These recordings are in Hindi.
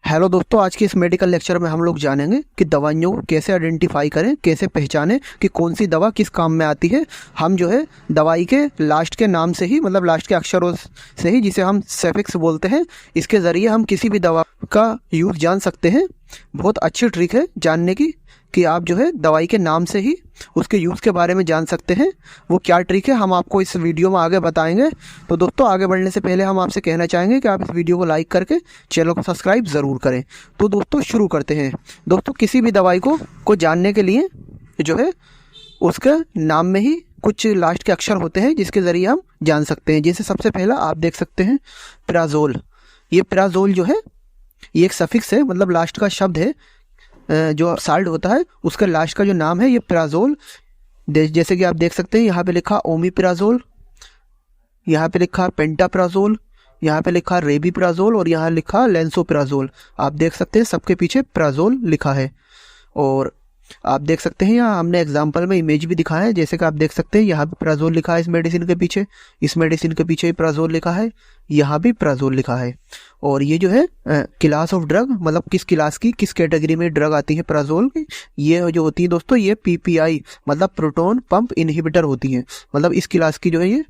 हेलो दोस्तों, आज के इस मेडिकल लेक्चर में हम लोग जानेंगे कि दवाइयों को कैसे आइडेंटिफाई करें, कैसे पहचानें कि कौन सी दवा किस काम में आती है। हम जो है दवाई के लास्ट के नाम से ही, मतलब लास्ट के अक्षरों से ही, जिसे हम सफिक्स बोलते हैं, इसके ज़रिए हम किसी भी दवा का यूज़ जान सकते हैं। बहुत अच्छी ट्रिक है जानने की कि आप जो है दवाई के नाम से ही उसके यूज़ के बारे में जान सकते हैं। वो क्या ट्रिक है हम आपको इस वीडियो में आगे बताएंगे। तो दोस्तों, आगे बढ़ने से पहले हम आपसे कहना चाहेंगे कि आप इस वीडियो को लाइक करके चैनल को सब्सक्राइब ज़रूर करें। तो दोस्तों शुरू करते हैं। दोस्तों, किसी भी दवाई को जानने के लिए जो है उसके नाम में ही कुछ लास्ट के अक्षर होते हैं जिसके ज़रिए हम जान सकते हैं। जैसे सबसे पहला आप देख सकते हैं पिराजोल। ये पिराजोल जो है ये एक सफिक्स है, मतलब लास्ट का शब्द है। जो साल्ट होता है उसका लास्ट का जो नाम है ये पिराजोल। जैसे कि आप देख सकते हैं यहाँ पे लिखा ओमिपिराजोल, यहाँ पे लिखा पेंटापिराजोल, यहाँ पे लिखा रेबिप्राजोल और यहाँ लिखा लेंसोपिराजोल। आप देख सकते हैं सबके पीछे पिराजोल लिखा है। और आप देख सकते हैं यहाँ हमने एग्जाम्पल में इमेज भी दिखाया है। जैसे कि आप देख सकते हैं यहाँ पे पिराजोल लिखा है इस मेडिसिन के पीछे, इस मेडिसिन के पीछे भी पिराजोल लिखा है, यहाँ भी पिराजोल लिखा है। और ये जो है क्लास ऑफ ड्रग, मतलब किस क्लास की, किस कैटेगरी में ड्रग आती है पिराजोल की, ये जो होती है दोस्तों ये पीपीआई मतलब प्रोटोन पंप इनहिबिटर होती है। मतलब इस क्लास की जो है ये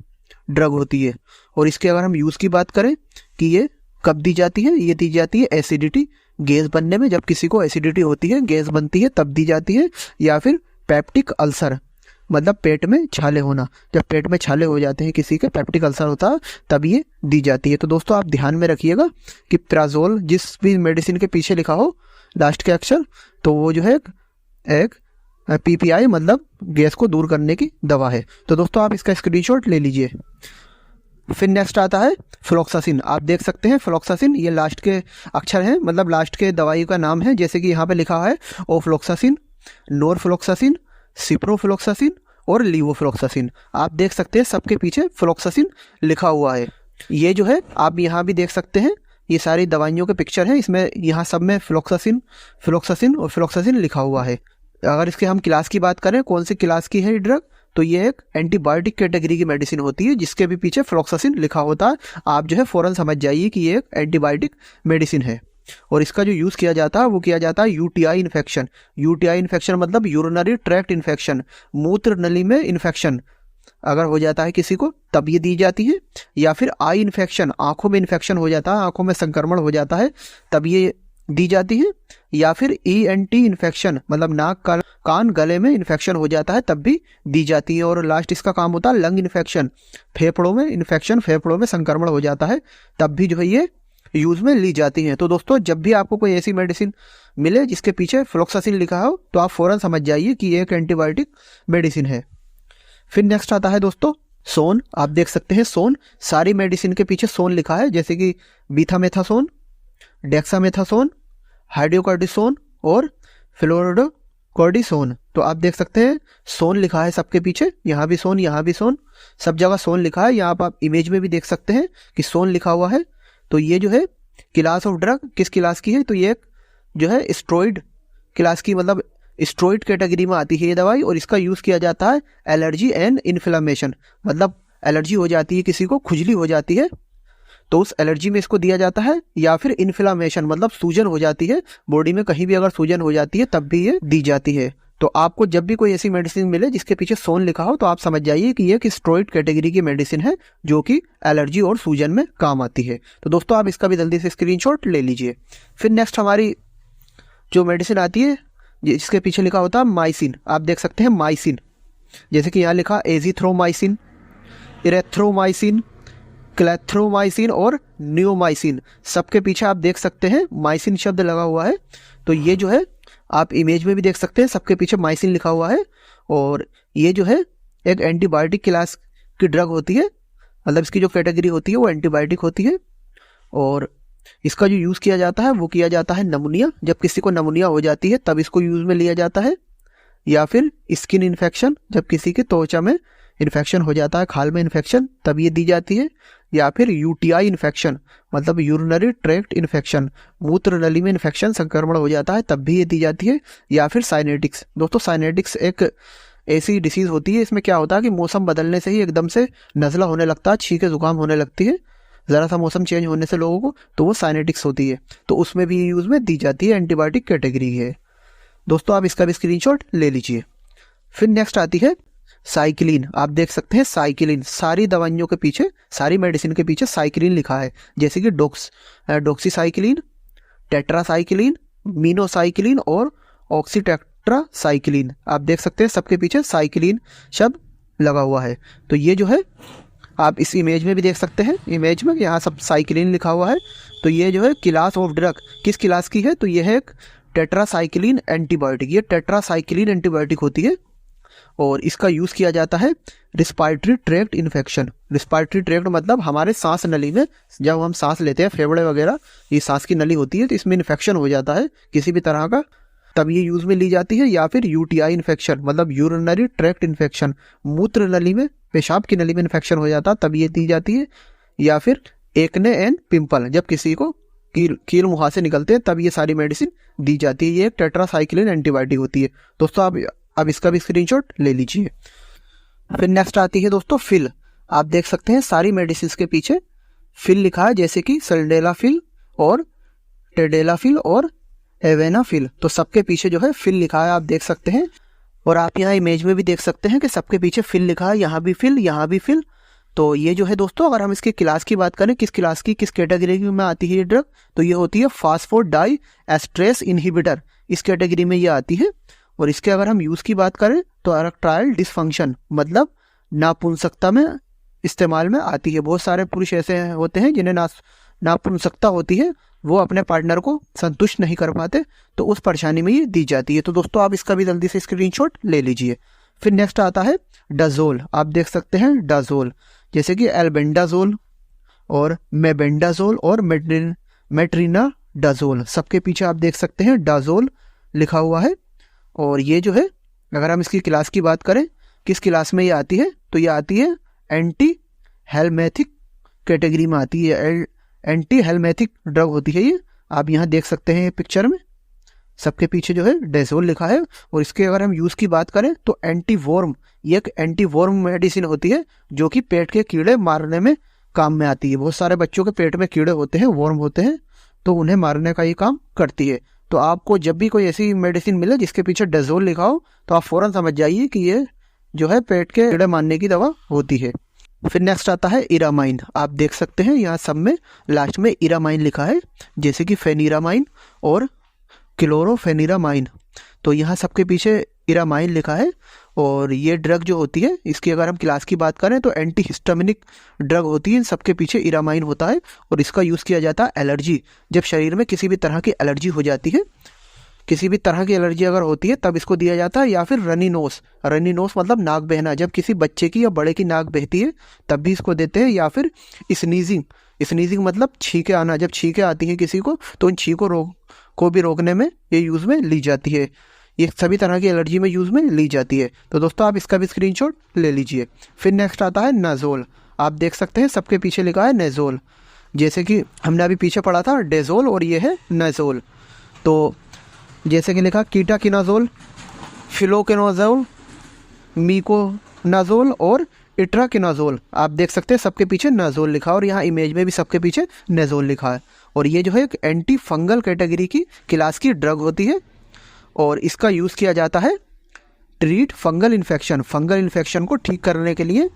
ड्रग होती है। और इसके अगर हम यूज़ की बात करें कि ये कब दी जाती है, ये दी जाती है एसिडिटी, गैस बनने में। जब किसी को एसिडिटी होती है, गैस बनती है, तब दी जाती है। या फिर पेप्टिक अल्सर, मतलब पेट में छाले होना, जब पेट में छाले हो जाते हैं किसी के, पेप्टिक अल्सर होता है, तब ये दी जाती है। तो दोस्तों आप ध्यान में रखिएगा कि पिराजोल जिस भी मेडिसिन के पीछे लिखा हो लास्ट के अक्षर, तो वो जो है एक पीपीआई मतलब गैस को दूर करने की दवा है। तो दोस्तों आप इसका स्क्रीनशॉट ले लीजिए। फिर नेक्स्ट आता है फ्लोक्सासिन। आप देख सकते हैं फ्लोक्सासिन, ये लास्ट के अक्षर हैं, मतलब लास्ट के दवाई का नाम है। जैसे कि यहाँ पे लिखा है ओफ्लोक्सासिन, नोरफ्लोक्सासिन, सिप्रोफ्लोक्सासिन और लीवोफ्लोक्सासिन। आप देख सकते हैं सबके पीछे फ्लोक्सासिन लिखा हुआ है। ये जो है आप यहाँ भी देख सकते हैं, ये सारी दवाइयों के पिक्चर हैं, इसमें यहाँ सब में फ्लोक्सासिन और फ्लोक्सासिन लिखा हुआ है। अगर इसके हम क्लास की बात करें, कौन सी क्लास की है ये ड्रग, तो ये एक एंटीबायोटिक कैटेगरी की मेडिसिन होती है जिसके भी पीछे फ्लोक्सासिन लिखा होता है। आप जो है फ़ौरन समझ जाइए कि ये एक एंटीबायोटिक मेडिसिन है। और इसका जो यूज़ किया जाता है वो किया जाता है यूटीआई इन्फेक्शन। यूटीआई इन्फेक्शन मतलब यूरिनरी ट्रैक्ट इन्फेक्शन, मूत्र नली में इन्फेक्शन अगर हो जाता है किसी को, तब ये दी जाती है। या फिर आई इन्फेक्शन, आंखों में इन्फेक्शन हो जाता है, आंखों में संक्रमण हो जाता है, तब ये दी जाती है। या फिर ईएनटी इन्फेक्शन, मतलब नाक कान गले में इन्फेक्शन हो जाता है, तब भी दी जाती है। और लास्ट इसका काम होता है लंग इन्फेक्शन, फेफड़ों में इन्फेक्शन, फेफड़ों में संक्रमण हो जाता है, तब भी जो है ये यूज़ में ली जाती हैं। तो दोस्तों जब भी आपको कोई ऐसी मेडिसिन मिले जिसके पीछे फ्लोक्सासिन लिखा हो, तो आप फ़ौरन समझ जाइए कि ये एक एंटीबायोटिक मेडिसिन है। फिर नेक्स्ट आता है दोस्तों सोन। आप देख सकते हैं सोन, सारी मेडिसिन के पीछे सोन लिखा है। जैसे कि बीथामेथासोन, डेक्सामेथासोन, हाइड्रोकॉर्टिसोन और फ्लोरोडोकॉर्टिसोन। तो आप देख सकते हैं सोन लिखा है सबके पीछे, यहाँ भी सोन, यहाँ भी सोन, सब जगह सोन लिखा है। यहाँ आप इमेज में भी देख सकते हैं कि सोन लिखा हुआ है। तो ये जो है क्लास ऑफ ड्रग किस क्लास की है, तो ये जो है स्टेरॉइड क्लास की, मतलब स्टेरॉइड कैटेगरी में आती है ये दवाई। और इसका यूज़ किया जाता है एलर्जी एंड इन्फ्लेमेशन, मतलब एलर्जी हो जाती है किसी को, खुजली हो जाती है, तो उस एलर्जी में इसको दिया जाता है। या फिर इन्फ्लेमेशन मतलब सूजन हो जाती है बॉडी में, कहीं भी अगर सूजन हो जाती है तब भी ये दी जाती है। तो आपको जब भी कोई ऐसी मेडिसिन मिले जिसके पीछे सोन लिखा हो, तो आप समझ जाइए कि ये स्टेरॉइड कैटेगरी की मेडिसिन है जो कि एलर्जी और सूजन में काम आती है। तो दोस्तों आप इसका भी जल्दी से स्क्रीनशॉट ले लीजिए। फिर नेक्स्ट हमारी जो मेडिसिन आती है जिसके पीछे लिखा होता है माइसिन। आप देख सकते हैं माइसिन, जैसे कि यहाँ लिखा एजिथ्रोमाइसिन, इरेथ्रोमाइसिन, क्लेथ्रोमाइसिन और नियोमाइसिन। सबके पीछे आप देख सकते हैं माइसिन शब्द लगा हुआ है। तो ये जो है आप इमेज में भी देख सकते हैं, सबके पीछे माइसिन लिखा हुआ है। और ये जो है एक एंटीबायोटिक क्लास की ड्रग होती है, मतलब इसकी जो कैटेगरी होती है वो एंटीबायोटिक होती है। और इसका जो यूज़ किया जाता है वो किया जाता है नमूनिया, जब किसी को नमूनिया हो जाती है तब इसको यूज़ में लिया जाता है। या फिर स्किन इन्फेक्शन, जब किसी की त्वचा में इन्फेक्शन हो जाता है, खाल में इन्फेक्शन, तब ये दी जाती है। या फिर यूटीआई इन्फेक्शन मतलब यूरिनरी ट्रैक्ट इन्फेक्शन, मूत्र नली में इन्फेक्शन, संक्रमण हो जाता है, तब भी ये दी जाती है। या फिर साइनेटिक्स। दोस्तों साइनेटिक्स एक ऐसी डिसीज़ होती है, इसमें क्या होता है कि मौसम बदलने से ही एकदम से नज़ला होने लगता है, छींके जुकाम होने लगती है, ज़रा सा मौसम चेंज होने से लोगों को, तो वो साइनेटिक्स होती है, तो उसमें भी यूज़ में दी जाती है, एंटीबायोटिक कैटेगरी है। दोस्तों आप इसका भी स्क्रीनशॉट ले लीजिए। फिर नेक्स्ट आती है साइक्लिन। आप देख सकते हैं साइक्लिन, सारी दवाइयों के पीछे, सारी मेडिसिन के पीछे साइक्लिन लिखा है, जैसे कि डॉक्सीसाइक्लिन, टेट्रासाइक्लिन, मीनोसाइक्लिन और ऑक्सीटेट्रासाइक्लिन। आप देख सकते हैं सबके पीछे साइक्लिन शब्द लगा हुआ है। तो ये जो है आप इस इमेज में भी देख सकते हैं, इमेज में यहाँ सब साइक्लिन लिखा हुआ है। तो ये जो है क्लास ऑफ ड्रग किस क्लास की है, तो ये है एक टेट्रासाइक्लिन एंटीबायोटिक। ये टेट्रासाइक्लिन एंटीबायोटिक होती है और इसका यूज़ किया जाता है respiratory tract infection. Respiratory tract मतलब हमारे सांस नली में, जब हम सांस लेते हैं, फेफड़े वगैरह, ये सांस की नली होती है, तो इसमें इन्फेक्शन हो जाता है किसी भी तरह का, तब ये यूज़ में ली जाती है। या फिर यूटीआई इन्फेक्शन मतलब यूरिनरी ट्रैक्ट इन्फेक्शन, मूत्र नली में, पेशाब की नली में इन्फेक्शन हो जाता, तब ये दी जाती है। या फिर एक्ने एंड पिंपल, जब किसी को कील मुहासे निकलते हैं, तब ये सारी मेडिसिन दी जाती है। ये एक टेट्रासाइक्लिन एंटीबायोटिक होती है। दोस्तों आप अब इसका भी स्क्रीनशॉट ले लीजिए। फिर नेक्स्ट आती है दोस्तों फिल। आप देख सकते हैं सारी मेडिसिन के पीछे फिल लिखा है, जैसे कि सल्डेनाफिल और टेडेलाफिल और एवेनाफिल। तो सबके पीछे जो है फिल लिखा है, आप देख सकते हैं। और आप यहाँ इमेज में भी देख सकते हैं कि सबके पीछे फिल लिखा है, यहाँ भी फिल, यहाँ भी फिल। तो ये जो है दोस्तों, अगर हम इसकी क्लास की बात करें, किस क्लास की, किस कैटेगरी में आती है ये ड्रग, तो ये होती है फास्फोडाई एस्ट्रेस इनहिबिटर, इस कैटेगरी में ये आती है। और इसके अगर हम यूज़ की बात करें तो इरेक्टाइल डिसफंक्शन मतलब नापुंसकता में इस्तेमाल में आती है। बहुत सारे पुरुष ऐसे होते हैं जिन्हें नापुंसकता होती है, वो अपने पार्टनर को संतुष्ट नहीं कर पाते, तो उस परेशानी में ये दी जाती है। तो दोस्तों आप इसका भी जल्दी से स्क्रीनशॉट ले लीजिए। फिर नेक्स्ट आता है डाजोल। आप देख सकते हैं डाजोल, जैसे कि एल्बेंडाजोल और मेबेंडाजोल और मेट्रिनाडाजोल, सबके पीछे आप देख सकते हैं डाजोल लिखा हुआ है। और ये जो है, अगर हम इसकी क्लास की बात करें, किस क्लास में ये आती है, तो ये आती है एंटी हेलमेथिक कैटेगरी में आती है। एंटी हेलमेथिक ड्रग होती है ये। आप यहाँ देख सकते हैं पिक्चर में सबके पीछे जो है डेजोल लिखा है। और इसके अगर हम यूज़ की बात करें तो एंटी वॉर्म, ये एक एंटी वॉर्म मेडिसिन होती है, जो कि पेट के कीड़े मारने में काम में आती है। बहुत सारे बच्चों के पेट में कीड़े होते हैं, वॉर्म होते हैं, तो उन्हें मारने का ये काम करती है। तो आपको जब भी कोई ऐसी मेडिसिन मिले जिसके पीछे डेजोल लिखा हो, तो आप फ़ौरन समझ जाइए कि ये जो है पेट के कीड़े मारने की दवा होती है। फिर नेक्स्ट आता है इरामाइन। आप देख सकते हैं यहाँ सब में लास्ट में इरामाइन लिखा है, जैसे कि फेनिरामाइन और क्लोरोफेनिरामाइन। तो यहाँ सबके पीछे इरामाइन लिखा है। और ये ड्रग जो होती है, इसकी अगर हम क्लास की बात करें तो एंटी हिस्टामिनिक ड्रग होती है। इन सबके पीछे इरामाइन होता है और इसका यूज़ किया जाता है एलर्जी, जब शरीर में किसी भी तरह की एलर्जी हो जाती है, किसी भी तरह की एलर्जी अगर होती है तब इसको दिया जाता है। या फिर रनी नोस, रनी नोस मतलब नाक बहना, जब किसी बच्चे की या बड़े की नाक बहती है तब भी इसको देते हैं। या फिर स्नीजिंग, स्नीजिंग मतलब छींके आना, जब छींके आती हैं किसी को, तो उन छींकों को भी रोकने में ये यूज़ में ली जाती है। ये सभी तरह की एलर्जी में यूज़ में ली जाती है। तो दोस्तों आप इसका भी स्क्रीनशॉट ले लीजिए। फिर नेक्स्ट आता है नाजोल। आप देख सकते हैं सबके पीछे लिखा है नेजोल, जैसे कि हमने अभी पीछे पढ़ा था डेजोल और ये है नाजोल। तो जैसे कि लिखा कीटाकिनाजोल, फिलोकेनाजोल, मीकोनाजोल और इट्राकिनाजोल। आप देख सकते हैं सबके पीछे नाजोल लिखा है और यहाँ इमेज में भी सबके पीछे नाजोल लिखा है। और ये जो है एक एंटी फंगल कैटेगरी की क्लास की ड्रग होती है और इसका यूज़ किया जाता है treat fungal infection, fungal infection को ठीक करने के लिए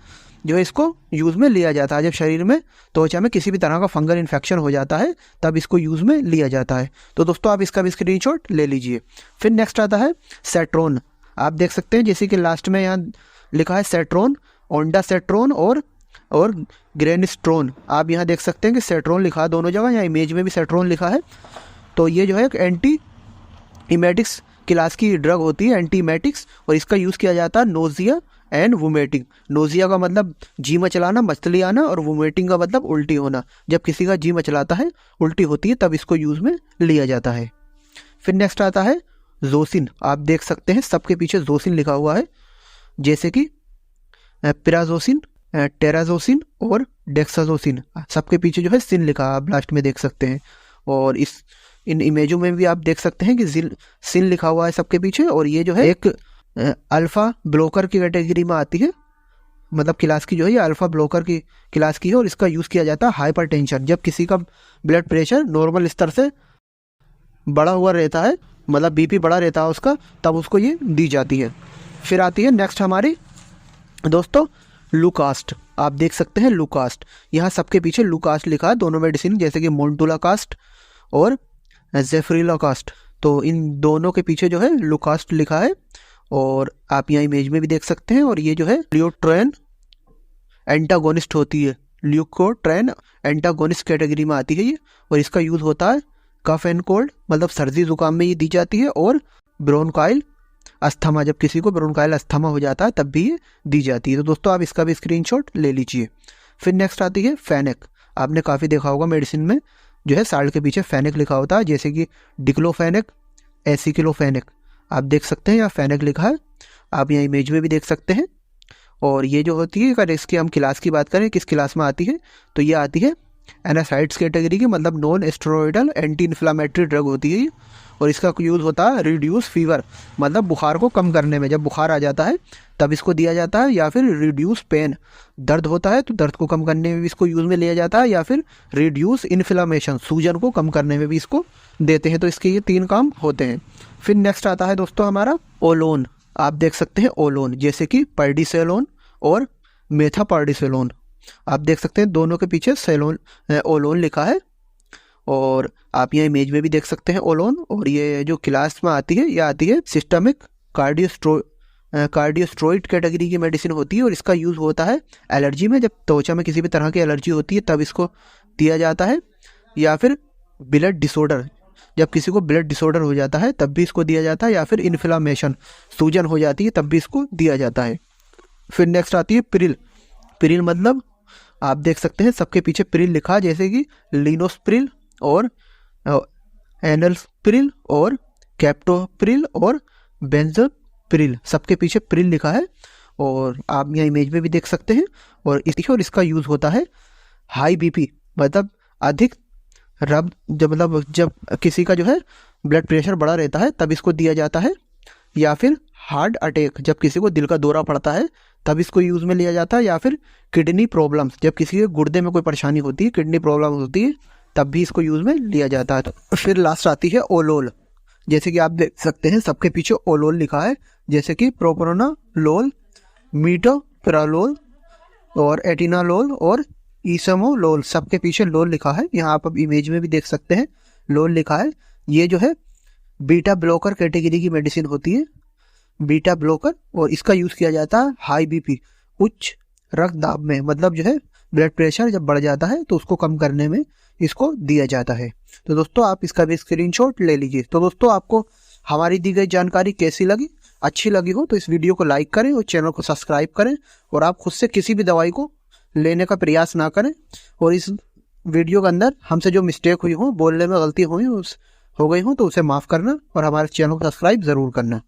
जो है इसको यूज़ में लिया जाता है। जब शरीर में त्वचा में किसी भी तरह का फंगल इन्फेक्शन हो जाता है तब इसको यूज़ में लिया जाता है। तो दोस्तों आप इसका भी स्क्रीनशॉट ले लीजिए। फिर नेक्स्ट आता है सेट्रोन। आप देख सकते हैं जैसे कि लास्ट में यहाँ लिखा है सेट्रोन, ओंडासेट्रोन और ग्रेनिस्ट्रोन। आप यहाँ देख सकते हैं कि सेट्रोन लिखा है दोनों जगह, यहाँ इमेज में भी सेट्रोन लिखा है। तो ये जो है एक एंटी इमेटिक्स क्लास की ड्रग होती है, एंटी इमेटिक्स, और इसका यूज़ किया जाता है नोजिया एंड वोमेटिंग। नोजिया का मतलब जी मचलाना, मचली आना, और वोमेटिंग का मतलब उल्टी होना। जब किसी का जी मचलाता है, उल्टी होती है, तब इसको यूज़ में लिया जाता है। फिर नेक्स्ट आता है जोसिन। आप देख सकते हैं सबके पीछे जोसिन लिखा हुआ है, जैसे कि पिराजोसिन, टेराजोसिन और डेक्साजोसिन। सबके पीछे जो है सिन लिखा है, आप लास्ट में देख सकते हैं। और इन इमेजों में भी आप देख सकते हैं कि सिन लिखा हुआ है सबके पीछे। और ये जो है एक अल्फ़ा ब्लॉकर की कैटेगरी में आती है। मतलब क्लास की जो है ये अल्फ़ा ब्लॉकर की क्लास की है और इसका यूज़ किया जाता है हाइपरटेंशन, जब किसी का ब्लड प्रेशर नॉर्मल स्तर से बड़ा हुआ रहता है, मतलब बीपी बड़ा रहता है उसका, तब उसको ये दी जाती है। फिर आती है नेक्स्ट हमारी दोस्तों लूकास्ट। आप देख सकते हैं लूकास्ट, यहाँ सबके पीछे लूकास्ट लिखा है, दोनों मेडिसिन जैसे कि मोन्टुलाकास्ट और जेफ्रिलाकास्ट, तो इन दोनों के पीछे जो है लूकास्ट लिखा है और आप यहाँ इमेज में भी देख सकते हैं। और ये जो है ल्यूट्रेन एंटागोनिस्ट होती है, ल्यूकोट्रेन एंटागोनिस्ट कैटेगरी में आती है ये, और इसका यूज़ होता है कफ एंड कोल्ड, मतलब सर्दी जुकाम में ये दी जाती है, और ब्रोनकाइल अस्थमा, जब किसी को ब्रोनकाइल अस्थमा हो जाता है तब भी ये दी जाती है। तो दोस्तों आप इसका भी स्क्रीनशॉट ले लीजिए। फिर नेक्स्ट आती है फेनेक। आपने काफ़ी देखा होगा मेडिसिन में जो है साल्ट के पीछे फेनेक लिखा होता है, जैसे कि डिक्लोफेनेक, एसिक्लोफेनेक, आप देख सकते हैं यहाँ फेनेक लिखा है, आप यहाँ इमेज में भी देख सकते हैं। और ये जो होती है, अगर इसकी हम क्लास की बात करें किस क्लास में आती है, तो ये आती है एनासाइड्स कैटेगरी की, मतलब non steroidal anti inflammatory drug होती है ये, और इसका यूज़ होता है रिड्यूस फीवर, मतलब बुखार को कम करने में, जब बुखार आ जाता है तब इसको दिया जाता है, या फिर रिड्यूस पेन, दर्द होता है तो दर्द को कम करने में भी इसको यूज़ में लिया जाता है, या फिर रिड्यूस इन्फ्लामेशन, सूजन को कम करने में भी इसको देते हैं। तो इसके ये 3 काम होते हैं। फिर नेक्स्ट आता है दोस्तों हमारा ओलोन। आप देख सकते हैं ओलोन, जैसे कि पर्डिसेलोन और मेथापर्डिसेलोन, आप देख सकते हैं दोनों के पीछे सेलोन ओलोन लिखा है, और आप यहाँ इमेज में भी देख सकते हैं ओलोन। और ये जो क्लास में आती है, ये आती है सिस्टमिक कार्डियोस्टेरॉइड कैटेगरी की मेडिसिन होती है, और इसका यूज़ होता है एलर्जी में, जब त्वचा में किसी भी तरह की एलर्जी होती है तब इसको दिया जाता है, या फिर ब्लड डिसऑर्डर, जब किसी को ब्लड डिसऑर्डर हो जाता है तब भी इसको दिया जाता है, या फिर इन्फ्लामेशन, सूजन हो जाती है तब भी इसको दिया जाता है। फिर नेक्स्ट आती है पिरिल। पिरिल मतलब आप देख सकते हैं सबके पीछे पिरिल लिखा है, जैसे कि लिनोस्प्रिल और एनल्सप्रिल और कैप्टोप्रिल और बेंजोप्रिल, सबके पीछे प्रिल लिखा है, और आप यहाँ इमेज में भी देख सकते हैं। और इसका यूज़ होता है हाई बीपी, मतलब अधिक रब, जब किसी का जो है ब्लड प्रेशर बड़ा रहता है तब इसको दिया जाता है, या फिर हार्ट अटैक, जब किसी को दिल का दौरा पड़ता है तब इसको यूज़ में लिया जाता है, या फिर किडनी प्रॉब्लम्स, जब किसी के गुर्दे में कोई परेशानी होती है, किडनी प्रॉब्लम होती है, तब भी इसको यूज़ में लिया जाता है। तो फिर लास्ट आती है ओलोल, जैसे कि आप देख सकते हैं सबके पीछे ओलोल लिखा है, जैसे कि प्रोप्रानोलोल, मीटोप्रालोल और एटिनालोल और ईसमोलोल, सबके पीछे लोल लिखा है। यहाँ आप अब इमेज में भी देख सकते हैं लोल लिखा है। ये जो है बीटा ब्लॉकर कैटेगरी की मेडिसिन होती है, बीटा ब्लॉकर, और इसका यूज़ किया जाता है हाई बीपी, उच्च रक्तदाब में, मतलब जो है ब्लड प्रेशर जब बढ़ जाता है तो उसको कम करने में इसको दिया जाता है। तो दोस्तों आप इसका भी स्क्रीनशॉट ले लीजिए। तो दोस्तों आपको हमारी दी गई जानकारी कैसी लगी, अच्छी लगी हो तो इस वीडियो को लाइक करें और चैनल को सब्सक्राइब करें, और आप खुद से किसी भी दवाई को लेने का प्रयास ना करें, और इस वीडियो के अंदर हमसे जो मिस्टेक हुई हो, बोलने में गलती हुई हो गई हो तो उसे माफ़ करना, और हमारे चैनल को सब्सक्राइब ज़रूर करना।